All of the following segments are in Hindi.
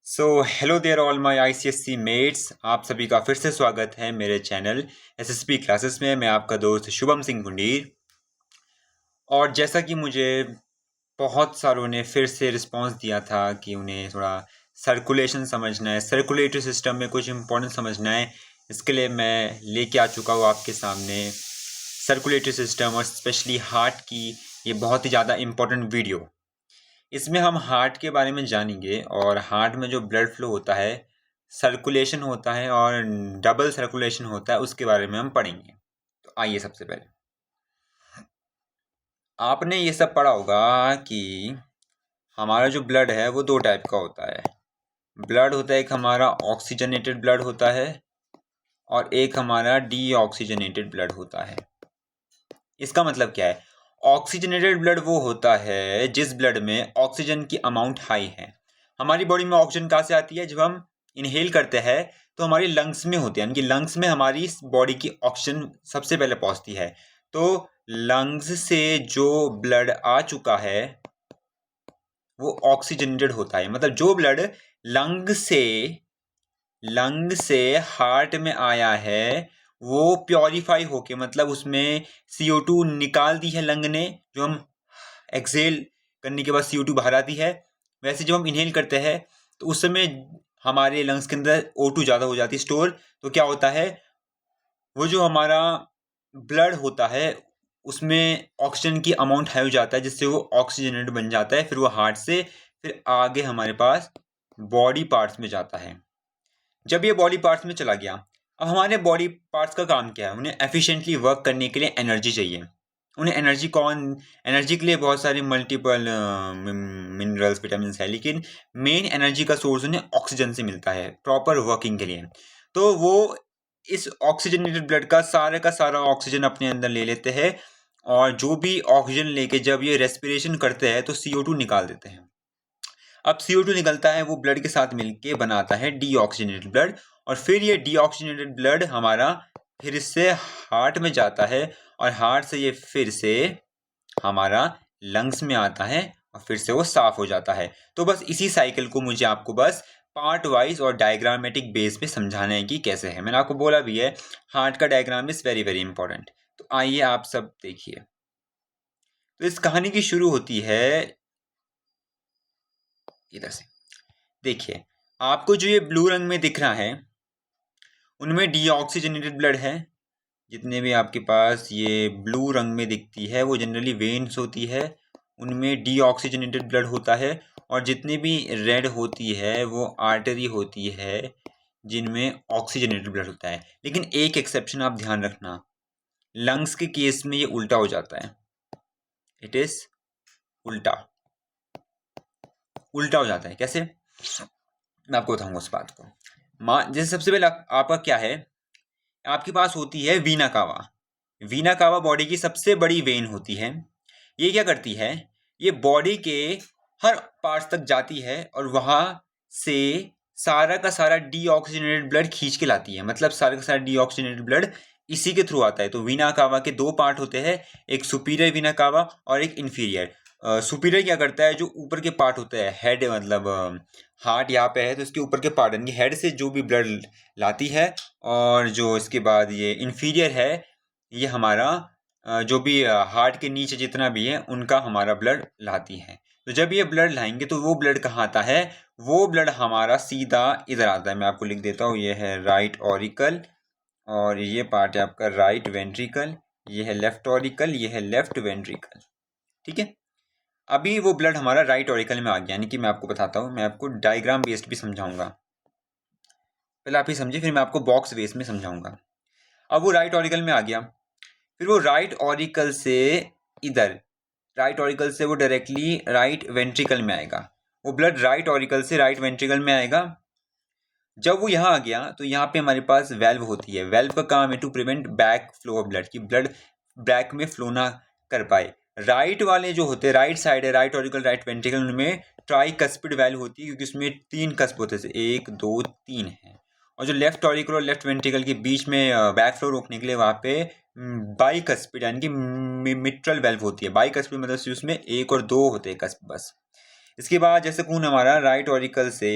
Hello there all my ICSC mates. आप सभी का फिर से स्वागत है मेरे चैनल एसएसपी क्लासेस में। मैं आपका दोस्त शुभम सिंह गुंडीर। और जैसा कि मुझे बहुत सारों ने फिर से रिस्पांस दिया था कि उन्हें थोड़ा सर्कुलेशन समझना है, सर्कुलेटरी सिस्टम में कुछ इंपॉर्टेंट समझना है, इसके लिए मैं लेके आ चुका हूँ आपके सामने सर्कुलेटरी सिस्टम और स्पेशली हार्ट की ये बहुत ही ज़्यादा इम्पोर्टेंट वीडियो। इसमें हम हार्ट के बारे में जानेंगे और हार्ट में जो ब्लड फ्लो होता है, सर्कुलेशन होता है और डबल सर्कुलेशन होता है, उसके बारे में हम पढ़ेंगे। तो आइए, सबसे पहले आपने ये सब पढ़ा होगा कि हमारा जो ब्लड है वो दो टाइप का होता है। ब्लड होता है, एक हमारा ऑक्सीजनेटेड ब्लड होता है और एक हमारा डीऑक्सीजनेटेड ब्लड होता है। इसका मतलब क्या है? ऑक्सीजनेटेड ब्लड वो होता है जिस ब्लड में ऑक्सीजन की अमाउंट हाई है। हमारी बॉडी में ऑक्सीजन कहाँ से आती है? जब हम इनहेल करते हैं तो हमारी लंग्स में होती है, यानी कि लंग्स में हमारी बॉडी की ऑक्सीजन सबसे पहले पहुंचती है। तो लंग्स से जो ब्लड आ चुका है वो ऑक्सीजनेटेड होता है। मतलब जो ब्लड लंग से हार्ट में आया है वो प्योरीफाई होके, मतलब उसमें CO2 निकाल दी है लंग ने, जो हम एक्सेल करने के बाद CO2 बाहर आती है। वैसे जब हम इनहेल करते हैं तो उस समय हमारे लंग्स के अंदर O2 ज़्यादा हो जाती है स्टोर। तो क्या होता है, वो जो हमारा ब्लड होता है उसमें ऑक्सीजन की अमाउंट हाई हो जाता है, जिससे वो ऑक्सीजनेटेड बन जाता है। फिर वो हार्ट से फिर आगे हमारे पास बॉडी पार्ट्स में जाता है। जब ये बॉडी पार्ट्स में चला गया, अब हमारे बॉडी पार्ट्स का काम क्या है? उन्हें एफिशिएंटली वर्क करने के लिए एनर्जी चाहिए। उन्हें एनर्जी के लिए बहुत सारे मल्टीपल मिनरल्स, विटामिन है, लेकिन मेन एनर्जी का सोर्स उन्हें ऑक्सीजन से मिलता है प्रॉपर वर्किंग के लिए। तो वो इस ऑक्सीजनेटेड ब्लड का सारा ऑक्सीजन अपने अंदर ले लेते हैं और जो भी ऑक्सीजन लेके जब ये रेस्पिरेशन करते हैं तो CO2 निकाल देते हैं। अब CO2 निकलता है, वो ब्लड के साथ मिलके बनाता है डीऑक्सीजनेटेड ब्लड, और फिर ये डीऑक्सीजनेटेड ब्लड हमारा फिर से हार्ट में जाता है और हार्ट से ये फिर से हमारा लंग्स में आता है और फिर से वो साफ हो जाता है। तो बस इसी साइकिल को मुझे आपको बस पार्ट वाइज और डायग्रामेटिक बेस पे समझाना है कि कैसे है। मैंने आपको बोला भी है, हार्ट का diagram is very very important. तो आइए आप सब देखिए। तो इस कहानी की शुरू होती है इधर से। देखिए, आपको जो ये ब्लू रंग में दिख रहा है उनमें डीऑक्सीजनेटेड ब्लड है। जितने भी आपके पास ये ब्लू रंग में दिखती है वो जनरली वेन्स होती है, उनमें डीऑक्सीजनेटेड ब्लड होता है। और जितनी भी रेड होती है वो आर्टरी होती है जिनमें ऑक्सीजनेटेड ब्लड होता है। लेकिन एक एक्सेप्शन आप ध्यान रखना, लंग्स के केस में ये उल्टा हो जाता है। इट इज उल्टा उल्टा हो जाता है। कैसे? मैं आपको बताऊंगा उस बात को। जैसे सबसे पहले आपका क्या है, आपके पास होती है वीना कावा। वीना कावा बॉडी की सबसे बड़ी वेन होती है। ये क्या करती है, ये बॉडी के हर पार्ट्स तक जाती है और वहां से सारा का सारा डीऑक्सीजनेटेड ब्लड खींच के लाती है। मतलब सारा का सारा डीऑक्सीजनेटेड ब्लड इसी के थ्रू आता है। तो वीना कावा के दो पार्ट होते हैं, एक सुपीरियर वीना कावा और एक इन्फीरियर। सुपीरियर क्या करता है, जो ऊपर के पार्ट होते हैं, हेड, मतलब हार्ट यहाँ पे है तो इसके ऊपर के पार्ट, यानी हेड से जो भी ब्लड लाती है। और जो इसके बाद ये इन्फीरियर है, ये हमारा जो भी हार्ट के नीचे जितना भी है उनका हमारा ब्लड लाती है। तो जब ये ब्लड लाएंगे तो वो ब्लड कहाँ आता है? वो ब्लड हमारा सीधा इधर आता है। मैं आपको लिख देता हूँ, ये है राइट ऑरिकल और ये पार्ट है आपका राइट वेंट्रिकल, ये है लेफ्ट ऑरिकल, ये है लेफ्ट वेंट्रिकल। ठीक है, अभी वो ब्लड हमारा राइट ऑरिकल में आ गया। यानी कि मैं आपको बताता हूँ, मैं आपको डायग्राम बेस्ड भी समझाऊंगा। पहले आप ही समझिए, फिर मैं आपको बॉक्स बेस में समझाऊंगा। अब वो राइट ऑरिकल में आ गया, फिर वो राइट ऑरिकल से इधर, राइट ऑरिकल से वो डायरेक्टली राइट वेंट्रिकल में आएगा। वो ब्लड राइट ऑरिकल से राइट वेंट्रिकल में आएगा। जब वो यहाँ आ गया तो यहाँ पे हमारे पास वेल्व होती है। वेल्व का काम है to prevent back flow of blood, की ब्लड बैक में फ्लो ना कर पाए। राइट वाले जो होते हैं, राइट साइड है, राइट ऑरिकल राइट वेंट्रिकल, उनमें ट्राइकस्पिड वेल्व होती है क्योंकि उसमें 3 कस्प होते हैं, 1 2 3 है। और जो लेफ्ट ऑरिकल और लेफ्ट वेंट्रिकल के बीच में बैक फ्लो रोकने के लिए वहाँ पे बाइकस्पिड यानी कि मिट्रल वेल्व होती है। बाइकस्पिड मतलब उसमें 1 और 2 होते हैं कस्प बस। इसके बाद जैसे खून हमारा राइट ऑरिकल से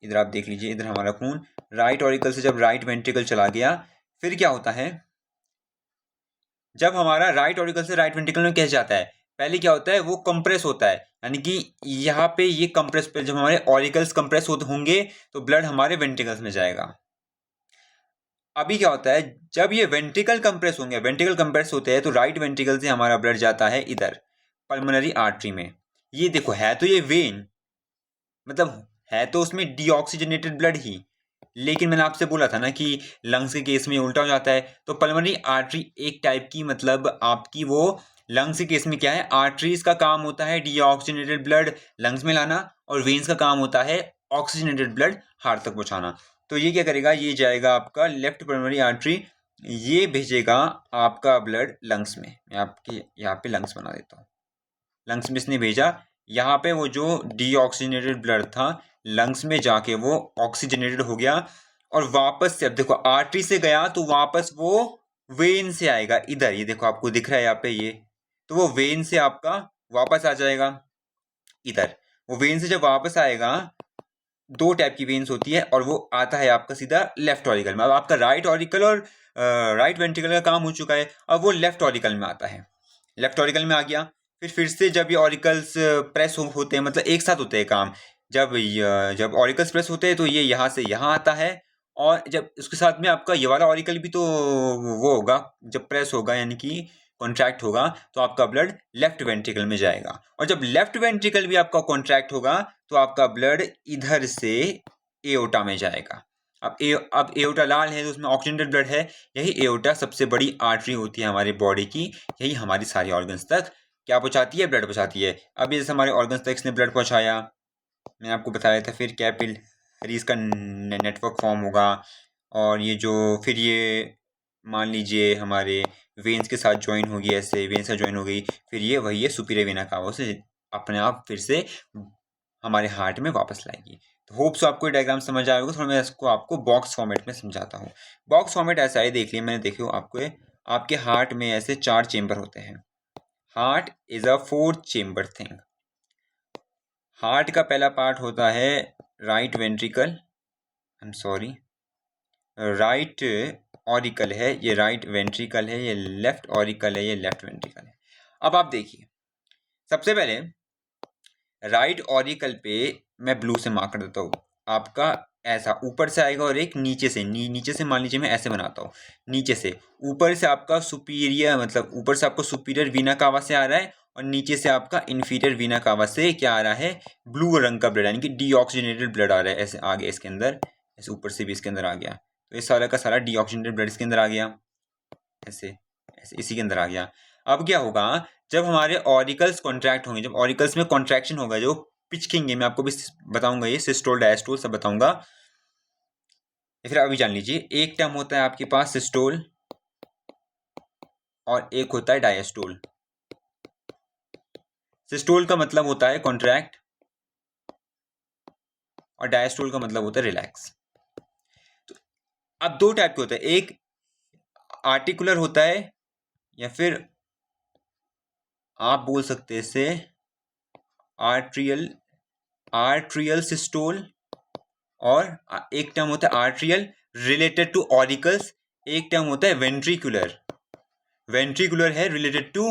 इधर आप देख लीजिए, इधर हमारा खून राइट ऑरिकल से जब राइट वेंट्रिकल चला गया, फिर क्या होता है, जब हमारा राइट ऑरिकल से राइट वेंट्रिकल में कैसे जाता है, पहले क्या होता है, वो कंप्रेस होता है, यानी कि यहाँ पे ये कंप्रेस पे जब हमारे ऑरिकल्स कंप्रेस होंगे तो ब्लड हमारे वेंट्रिकल्स में जाएगा। अभी क्या होता है, जब ये वेंट्रिकल कंप्रेस होंगे, वेंट्रिकल कंप्रेस होते हैं तो राइट वेंट्रिकल से हमारा ब्लड जाता है इधर पल्मोनरी आर्टरी में। ये देखो, है तो ये वेन, मतलब है तो उसमें डीऑक्सीजनेटेड ब्लड ही, लेकिन मैंने आपसे बोला था ना कि लंग्स के केस में उल्टा हो जाता है। तो पल्मोनरी आर्टरी एक टाइप की, मतलब आपकी वो लंग्स के केस में क्या है, आर्टरीज का काम होता है डीऑक्सीजनेटेड ब्लड लंग्स में लाना, और वेन्स का काम होता है ऑक्सीजनेटेड ब्लड हार्ट तक पहुंचाना। तो ये क्या करेगा, ये जाएगा आपका लेफ्ट पल्मोनरी आर्टरी, ये भेजेगा आपका ब्लड लंग्स में। मैं आपके यहाँ पे लंग्स बना देता हूँ, लंग्स में इसने भेजा, यहाँ पे वो जो डीऑक्सीजनेटेड ब्लड था लंग्स में जाके वो ऑक्सीजनेटेड हो गया, और वापस से अब देखो आर्टरी से गया तो वापस वो वेन से आएगा इधर, ये देखो आपको दिख रहा है यहाँ पे ये, तो वो वेन से आपका वापस आ जाएगा इधर। वो वेन से जब वापस आएगा, दो टाइप की वेन्स होती है, और वो आता है आपका सीधा लेफ्ट ऑरिकल में। अब आपका राइट ऑरिकल और राइट वेंट्रिकल का काम हो चुका है, अब वो लेफ्ट ऑरिकल में आता है, लेफ्ट ऑरिकल में आ गया। फिर से जब ये ऑरिकल्स प्रेस होते हैं, मतलब एक साथ होते हैं काम, जब ऑरिकल्स प्रेस होते हैं तो ये यहाँ से यहाँ आता है, और जब उसके साथ में आपका ये वाला ऑरिकल भी तो वो होगा, जब प्रेस होगा यानी कि कॉन्ट्रैक्ट होगा, तो आपका ब्लड लेफ्ट वेंट्रिकल में जाएगा, और जब लेफ्ट वेंट्रिकल भी आपका कॉन्ट्रैक्ट होगा तो आपका ब्लड इधर से एओर्टा में जाएगा। अब एओर्टा लाल है तो उसमें ऑक्सीजनेटेड ब्लड है, यही एओर्टा सबसे बड़ी आर्टरी होती है हमारी बॉडी की, यही हमारी सारी ऑर्गन्स तक क्या पहुंचाती है, ब्लड पहुंचाती है। अब जैसे हमारे ऑर्गन्स तक इसने ब्लड पहुंचाया, मैंने आपको बताया था, फिर कैपिलरीज का नेटवर्क फॉर्म होगा, और ये जो फिर ये मान लीजिए हमारे वेन्स के साथ ज्वाइन होगी, ऐसे वेन्स का ज्वाइन हो गई, फिर ये वही है सुपीरियर वेना कावा से अपने आप फिर से हमारे हार्ट में वापस लाएगी। तो होप सो आपको डायग्राम समझ आया होगा। थोड़ा मैं इसको आपको बॉक्स फॉर्मेट में समझाता हूँ। बॉक्स फॉर्मेट ऐसा है, देख लिया मैंने, देखियो आपको आपके हार्ट में ऐसे 4 चेम्बर होते हैं। Heart is a 4 chamber thing. Heart का पहला पार्ट होता है right ventricle, I am sorry, right auricle है, ये राइट वेंट्रिकल है, ये लेफ्ट ऑरिकल है, ये लेफ्ट वेंट्रिकल है। अब आप देखिए, सबसे पहले राइट ऑरिकल पे मैं ब्लू से मार्क कर देता हूँ, आपका ऐसा ऊपर से आएगा, और एक नीचे से नीचे से मान लीजिए मैं ऐसे बनाता हूँ, नीचे से ऊपर से आपका सुपीरियर, मतलब ऊपर से आपको सुपीरियर वीना कावा से आ रहा है, और नीचे से आपका इन्फीरियर वीना कावा से क्या आ रहा है, ब्लू रंग का ब्लड, यानी कि डीऑक्सीजनेटेड ब्लड आ रहा है, ऐसे आ गया इसके अंदर, ऐसे ऊपर से भी इसके अंदर आ गया, तो ये सारा का सारा डीऑक्सीजनेटेड ब्लड इसके अंदर आ गया, ऐसे ऐसे इसी के अंदर आ गया। अब क्या होगा, जब हमारे ऑरिकल्स कॉन्ट्रैक्ट होंगे, जब ऑरिकल्स में कॉन्ट्रैक्शन होगा, जो पिचकेंगे, मैं आपको भी बताऊंगा, ये सिस्टोल डायस्टोल सब बताऊंगा। फिर अभी जान लीजिए, एक टर्म होता है आपके पास सिस्टोल, और एक होता है डायस्टोल। सिस्टोल का मतलब होता है कॉन्ट्रैक्ट, और डायस्टोल का मतलब होता है रिलैक्स। तो अब दो टाइप के होते हैं, एक आर्टिकुलर होता है, या फिर आप बोल सकते हैं इसे आर्ट्रियल सिस्टोल, और एक टर्म होता है आर्ट्रियल रिलेटेड टू ऑरिकल्स, एक टर्म होता है वेंट्रिकुलर, वेंट्रिकुलर है रिलेटेड टू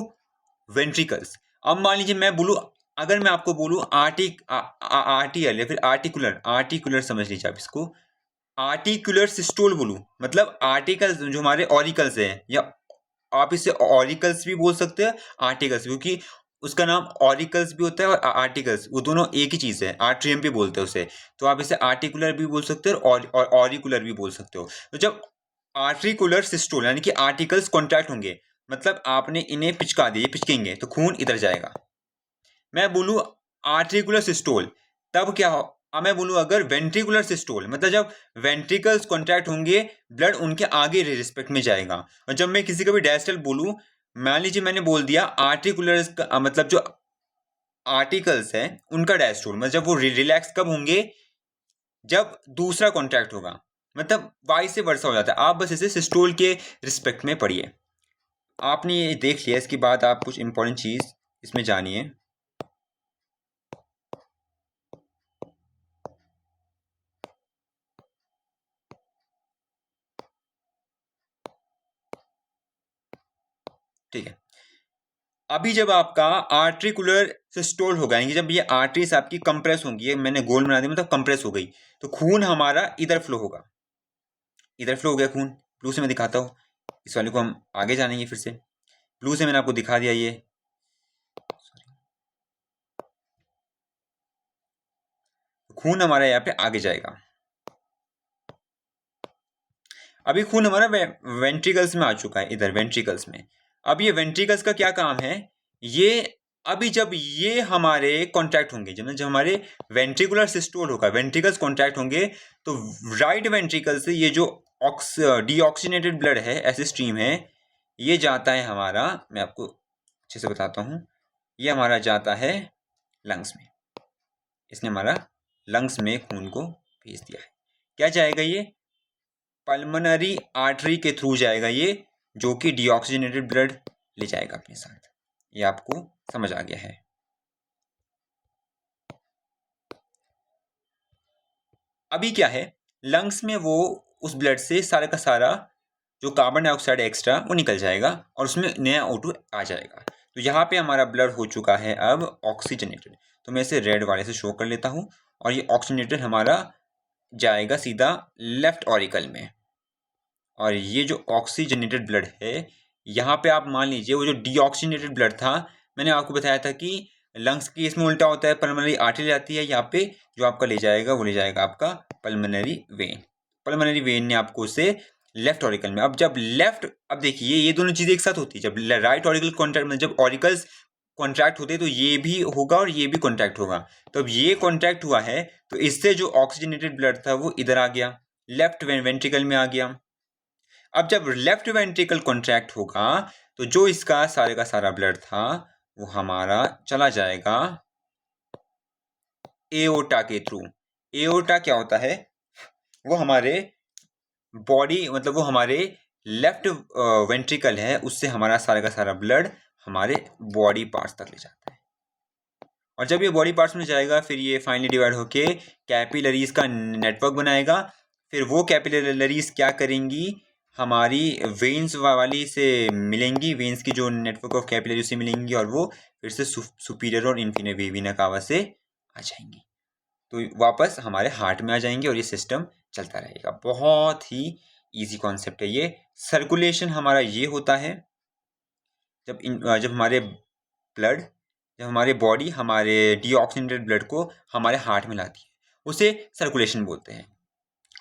वेंट्रिकल्स। अब मान लीजिए मैं बोलूं, अगर मैं आपको बोलूं आर्टियल या फिर आर्टिकुलर समझ लीजिए आप इसको, आर्टिकुलर सिस्टोल बोलूं, मतलब आर्टिकल्स जो हमारे ऑरिकल्स है, या आप इसे ऑरिकल्स भी बोल सकते हैं, आर्टिकल्स, क्योंकि उसका नाम ऑरिकल्स भी होता है और आर्टिकल्स, वो दोनों एक ही चीज़ है, आर्ट्रियम भी बोलते हैं उसे। तो आप इसे आर्टिकुलर भी बोल सकते हो और ऑरिकुलर भी बोल सकते हो। तो जब आर्ट्रिकुलर सिस्टोल यानी कि आर्टिकल्स कॉन्ट्रैक्ट होंगे, मतलब आपने इन्हें पिचका दिए, पिचकेंगे तो खून इधर जाएगा। मैं बोलूँ आर्ट्रिकुलर सिस्टोल, तब क्या हो, मैं बोलूँ अगर वेंट्रिकुलर सिस्टोल, मतलब जब वेंट्रिकल्स कॉन्ट्रैक्ट होंगे, ब्लड उनके आगे रिस्पेक्ट में जाएगा। और जब मैं किसी का भी डायस्टल बोलूँ, मान लीजिए मैंने बोल दिया आर्टिकुलर, मतलब जो आर्टिकल्स है उनका डायस्टोल, मतलब जब वो रिलैक्स कब होंगे, जब दूसरा कॉन्ट्रैक्ट होगा, मतलब वाइस से वर्सा हो जाता है। आप बस इसे सिस्टोल के रिस्पेक्ट में पढ़िए। आपने ये देख लिया, इसके बाद आप कुछ इंपॉर्टेंट चीज़ इसमें जानिए। ठीक है। अभी जब आपका आर्ट्रिकुलर सिस्टोल होगा, यानी कि जब ये आर्टरीज आपकी कंप्रेस होंगी, ये मैंने गोल बना दी मतलब कंप्रेस हो गई, तो खून हमारा इधर फ्लो होगा, इधर फ्लो हो गया खून। ब्लू से मैं दिखाता हूँ, इस वाले को हम आगे जानेंगे फिर से। ब्लू से मैंने आपको दिखा दिया, ये खून हमारा यहाँ पे आगे जाएगा। अभी खून हमारा वेंट्रिकल्स में आ चुका है, इधर वेंट्रिकल्स में। अब ये वेंट्रिकल्स का क्या काम है, ये अभी जब ये हमारे कॉन्ट्रैक्ट होंगे, जब हमारे वेंट्रिकुलर सिस्टोल होगा, वेंट्रिकल्स कॉन्ट्रैक्ट होंगे, तो राइट वेंट्रिकल से ये जो डीऑक्सीनेटेड ब्लड है, ऐसे स्ट्रीम है, ये जाता है हमारा, मैं आपको अच्छे से बताता हूँ, ये हमारा जाता है लंग्स में। इसने हमारा लंग्स में खून को भेज दिया है। क्या जाएगा ये, पल्मोनरी आर्टरी के थ्रू जाएगा ये, जो कि डीऑक्सीजनेटेड ब्लड ले जाएगा अपने साथ। ये आपको समझ आ गया है। अभी क्या है, लंग्स में वो उस ब्लड से सारा का सारा जो कार्बन डाइऑक्साइड एक्स्ट्रा वो निकल जाएगा और उसमें नया O2 आ जाएगा। तो यहाँ पे हमारा ब्लड हो चुका है अब ऑक्सीजनेटेड। तो मैं इसे रेड वाले से शो कर लेता हूँ, और ये ऑक्सीजनेटेड हमारा जाएगा सीधा लेफ्ट ऑरिकल में। और ये जो ऑक्सीजनेटेड ब्लड है, यहाँ पे आप मान लीजिए वो जो डीऑक्सीजनेटेड ब्लड था, मैंने आपको बताया था कि लंग्स की इसमें उल्टा होता है, पल्मोनरी आर्टरी जाती है, यहाँ पे जो आपका ले जाएगा वो ले जाएगा आपका पल्मोनरी वेन। पल्मोनरी वेन ने आपको उसे लेफ्ट ऑरिकल में, अब जब लेफ्ट, अब देखिए ये दोनों चीजें एक साथ होती है, जब राइट ऑरिकल कॉन्ट्रैक्ट में, जब ऑरिकल्स कॉन्ट्रैक्ट होते तो ये भी होगा और ये भी कॉन्ट्रैक्ट होगा। तो अब ये कॉन्ट्रैक्ट हुआ है, तो इससे जो ऑक्सीजनेटेड ब्लड था वो इधर आ गया, लेफ्ट वेंट्रिकल में आ गया। अब जब लेफ्ट वेंट्रिकल कॉन्ट्रैक्ट होगा, तो जो इसका सारे का सारा ब्लड था वो हमारा चला जाएगा एओर्टा के थ्रू। एओर्टा क्या होता है, वो हमारे बॉडी, मतलब वो हमारे लेफ्ट वेंट्रिकल है, उससे हमारा सारा का सारा ब्लड हमारे बॉडी पार्ट्स तक ले जाता है। और जब ये बॉडी पार्ट्स में जाएगा, फिर ये फाइनली डिवाइड होके कैपिलरीज का नेटवर्क बनाएगा। फिर वो कैपिलरीज क्या करेंगी, हमारी वेन्स वाली से मिलेंगी, वेन्स की जो नेटवर्क ऑफ कैपिलरी से मिलेंगी, और वो फिर से सुपीरियर और इन्फीरियर वेना कावा से आ जाएंगी, तो वापस हमारे हार्ट में आ जाएंगे, और ये सिस्टम चलता रहेगा। बहुत ही इजी कॉन्सेप्ट है ये। सर्कुलेशन हमारा ये होता है, जब हमारे ब्लड, जब हमारे बॉडी हमारे डीऑक्सीनेटेड ब्लड को हमारे हार्ट में लाती है, उसे सर्कुलेशन बोलते हैं।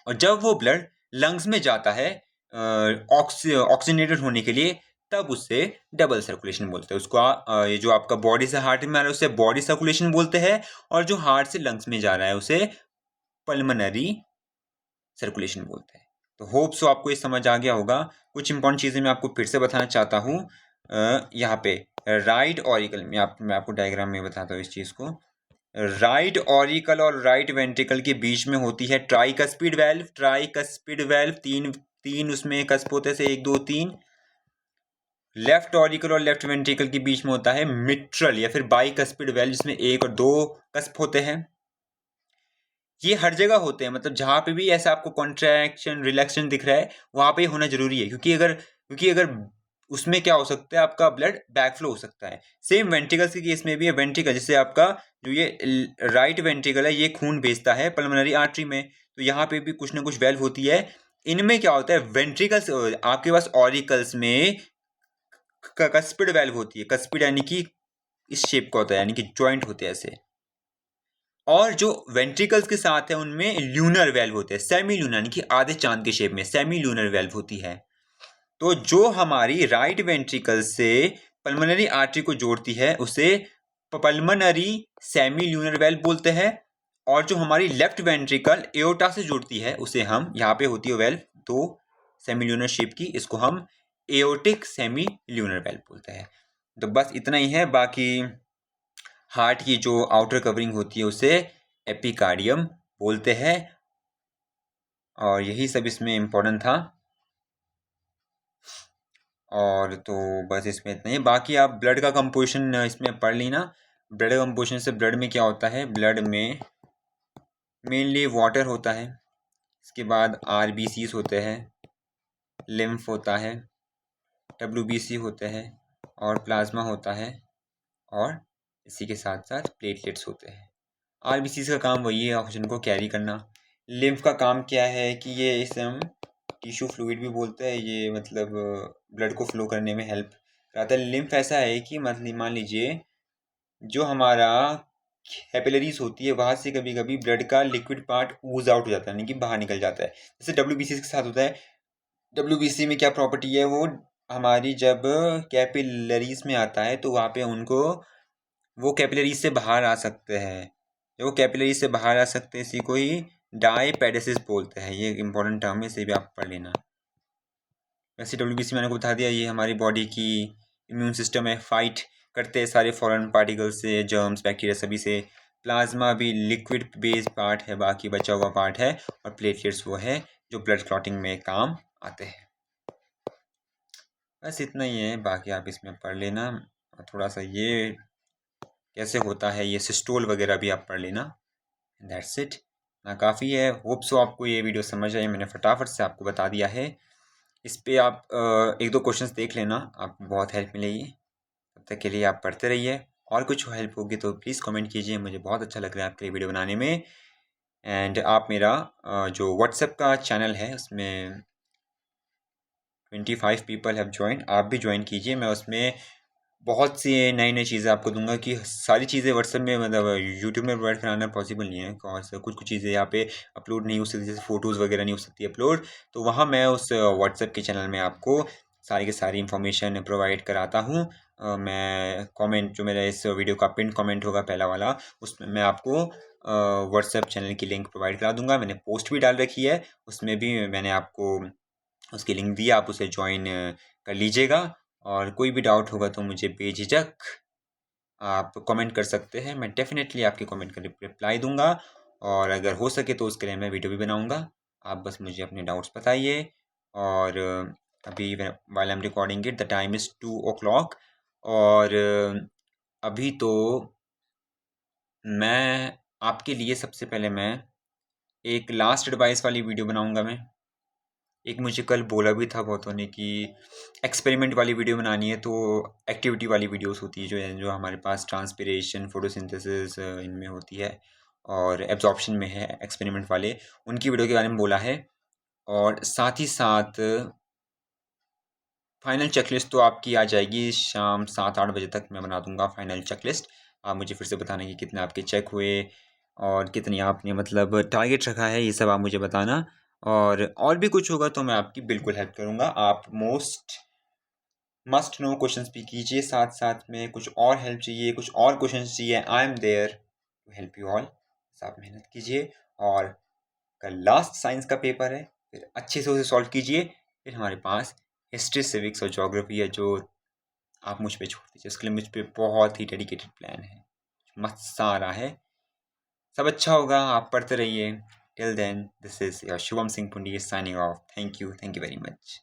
और जब वो ब्लड लंग्स में जाता है ऑक्सीजनेटेड होने के लिए, तब उससे डबल सर्कुलेशन बोलते हैं। उसको ये जो आपका बॉडी से हार्ट में आ रहा है उसे बॉडी सर्कुलेशन बोलते हैं, और जो हार्ट से लंग्स में जा रहा है उसे पल्मोनरी सर्कुलेशन बोलते हैं। तो होप सो आपको ये समझ आ गया होगा। कुछ इंपॉर्टेंट चीज़ें मैं आपको फिर से बताना चाहता हूँ। यहाँ पे राइट ऑरिकल में मैं आपको डायग्राम में बताता हूँ इस चीज़ को। राइट ऑरिकल और राइट वेंट्रिकल के बीच में होती है ट्राइकस्पिड वेल्व। ट्राइकस्पिड वेल्व, तीन उसमें कस्प होते हैं, 1 2 3। लेफ्ट ऑरिकल और लेफ्ट वेंट्रिकल के बीच में होता है मिट्रल या फिर बाइकस्पिड वेल्व, जिसमें 1 और 2 कस्प होते हैं। ये हर जगह होते हैं, मतलब जहाँ पे भी ऐसा आपको कॉन्ट्रैक्शन रिलैक्सेशन दिख रहा है वहाँ पे होना जरूरी है, क्योंकि अगर उसमें क्या हो सकता है, आपका ब्लड बैकफ्लो हो सकता है। सेम वेंट्रिकल्स के केस में भी है। वेंट्रिकल जैसे आपका जो ये राइट वेंट्रिकल है, ये खून भेजता है पल्मोनरी आर्टरी में, तो यहाँ पे भी कुछ ना कुछ वेल्व होती है। इनमें क्या होता है, वेंट्रिकल्स, आपके पास ऑरिकल्स में कस्पिड वेल्व होती है। कस्पिड यानी कि इस शेप का होता है, यानी कि जॉइंट होते हैं ऐसे। और जो वेंट्रिकल्स के साथ है उनमें ल्यूनर वेल्व होते हैं, सेमी ल्यूनर यानी कि आधे चांद के शेप में सेमी ल्यूनर वेल्व होती है। तो जो हमारी राइट वेंट्रिकल से पल्मोनरी आर्टरी को जोड़ती है उसे पल्मोनरी सेमी ल्यूनर वेल्व बोलते हैं, और जो हमारी लेफ्ट वेंट्रिकल एओर्टा से जुड़ती है उसे हम, यहाँ पे होती है वेल्व दो सेमी ल्यूनर शेप की, इसको हम एओर्टिक सेमी ल्यूनर वेल्व बोलते हैं। तो बस इतना ही है। बाकी हार्ट की जो आउटर कवरिंग होती है उसे एपिकार्डियम बोलते हैं, और यही सब इसमें इम्पोर्टेंट था। और तो बस इसमें इतना ही। बाकी आप ब्लड का कंपोजिशन इसमें पढ़ ली ना। ब्लड कंपोजिशन से ब्लड में क्या होता है, ब्लड में मेनली वाटर होता है, इसके बाद RBCs होते हैं, लिम्फ होता है, WBC होते हैं, और प्लाज्मा होता है, और इसी के साथ साथ प्लेटलेट्स होते हैं। आरबीसी का काम वही है, ऑक्सीजन को कैरी करना। लिम्फ का काम क्या है कि ये इसे हम टिश्यू फ्लूइड भी बोलते हैं, ये मतलब ब्लड को फ्लो करने में हेल्प कराता है। लिम्फ ऐसा है कि मतलब मान लीजिए जो हमारा कैपिलरीज होती है वहाँ से कभी कभी ब्लड का लिक्विड पार्ट ऊज आउट हो जाता है, यानी कि बाहर निकल जाता है। जैसे डब्ल्यूबीसी के साथ होता है। डब्ल्यूबीसी में क्या प्रॉपर्टी है, वो हमारी जब कैपिलरीज में आता है तो वहाँ पे उनको वो कैपिलरीज से बाहर आ सकते हैं। जब वो कैपिलरीज से बाहर आ सकते हैं, इसी को ही डायपेडेसिस बोलते हैं। ये एक इंपॉर्टेंट टर्म है, इसे भी आप पढ़ लेना। वैसे डब्ल्यूबीसी मैंने को बता दिया, ये हमारी बॉडी की इम्यून सिस्टम है, फाइट करते हैं सारे फॉरेन पार्टिकल से, जर्म्स बैक्टीरिया सभी से। प्लाज्मा भी लिक्विड बेस्ड पार्ट है, बाकी बचा हुआ पार्ट है। और प्लेटलेट्स वो है जो ब्लड क्लॉटिंग में काम आते हैं। बस इतना ही है, बाकी आप इसमें पढ़ लेना। और थोड़ा सा ये कैसे होता है, ये सिस्टोल वगैरह भी आप पढ़ लेना। दैट्स इट, ना काफ़ी है। होप सो आपको ये वीडियो समझ आई, मैंने फटाफट से आपको बता दिया है। इस पे आप एक दो क्वेश्चंस देख लेना, आपको बहुत हेल्प मिलेगी। तब तक के लिए आप पढ़ते रहिए। और कुछ हेल्प होगी तो प्लीज़ कमेंट कीजिए, मुझे बहुत अच्छा लग रहा है आपके लिए वीडियो बनाने में। एंड आप मेरा जो व्हाट्सएप का चैनल है उसमें 25 पीपल हैव ज्वाइन, आप भी ज्वाइन कीजिए। मैं उसमें बहुत सी नई नई चीज़ें आपको दूंगा, कि सारी चीज़ें व्हाट्सएप में मतलब यूट्यूब में प्रोवाइड कराना पॉसिबल नहीं है। और कुछ कुछ चीज़ें यहाँ पे अपलोड नहीं हो सकती, जैसे फ़ोटोज़ वगैरह नहीं हो सकती अपलोड। तो वहाँ मैं उस व्हाट्सएप के चैनल में आपको सारी की सारी इन्फॉर्मेशन प्रोवाइड कराता हूँ। मैं कमेंट जो मेरा इस वीडियो का पिन कमेंट होगा पहला वाला, उसमें मैं आपको व्हाट्सएप चैनल की लिंक प्रोवाइड करा दूंगा। मैंने पोस्ट भी डाल रखी है, उसमें भी मैंने आपको उसकी लिंक दी, आप उसे ज्वाइन कर लीजिएगा। और कोई भी डाउट होगा तो मुझे बेझिझक आप कमेंट कर सकते हैं, मैं डेफिनेटली आपके कमेंट का रिप्लाई दूंगा। और अगर हो सके तो उसके लिए मैं वीडियो भी बनाऊंगा। आप बस मुझे अपने डाउट्स बताइए। और अभी while I am recording it the time is 2 o'clock। और अभी तो मैं आपके लिए सबसे पहले मैं एक लास्ट एडवाइस वाली वीडियो बनाऊंगा। मैं एक मुझे कल बोला भी था बहुतों ने कि एक्सपेरिमेंट वाली वीडियो बनानी है, तो एक्टिविटी वाली वीडियोस होती है जो हमारे पास ट्रांसपिरेशन फोटोसिंथेसिस इनमें होती है और एब्जॉर्प्शन में है, एक्सपेरिमेंट वाले उनकी वीडियो के बारे में बोला है। और साथ ही साथ फाइनल चेकलिस्ट तो आपकी आ जाएगी शाम 7-8 बजे तक, मैं बना दूंगा फाइनल चेकलिस्ट। आप मुझे फिर से बताना कि कितने आपके चेक हुए और कितनी आपने मतलब टारगेट रखा है, ये सब आप मुझे बताना। और भी कुछ होगा तो मैं आपकी बिल्कुल हेल्प करूँगा। आप मस्ट नो क्वेश्चंस भी कीजिए, साथ साथ में कुछ और हेल्प चाहिए, कुछ और क्वेश्चंस चाहिए, I am there to help you all. आप मेहनत कीजिए। और कल लास्ट साइंस का पेपर है, फिर अच्छे से उसे सॉल्व कीजिए। फिर हमारे पास हिस्ट्री, सिविक्स और ज्योग्राफी है, जो आप मुझ पे छोड़ दीजिए, उसके लिए मुझ पे बहुत ही डेडिकेटेड प्लान है, मस्त आ रहा है। सब अच्छा होगा, आप पढ़ते रहिए। Till then, this is your Shubham Singh Pundi signing off. Thank you very much.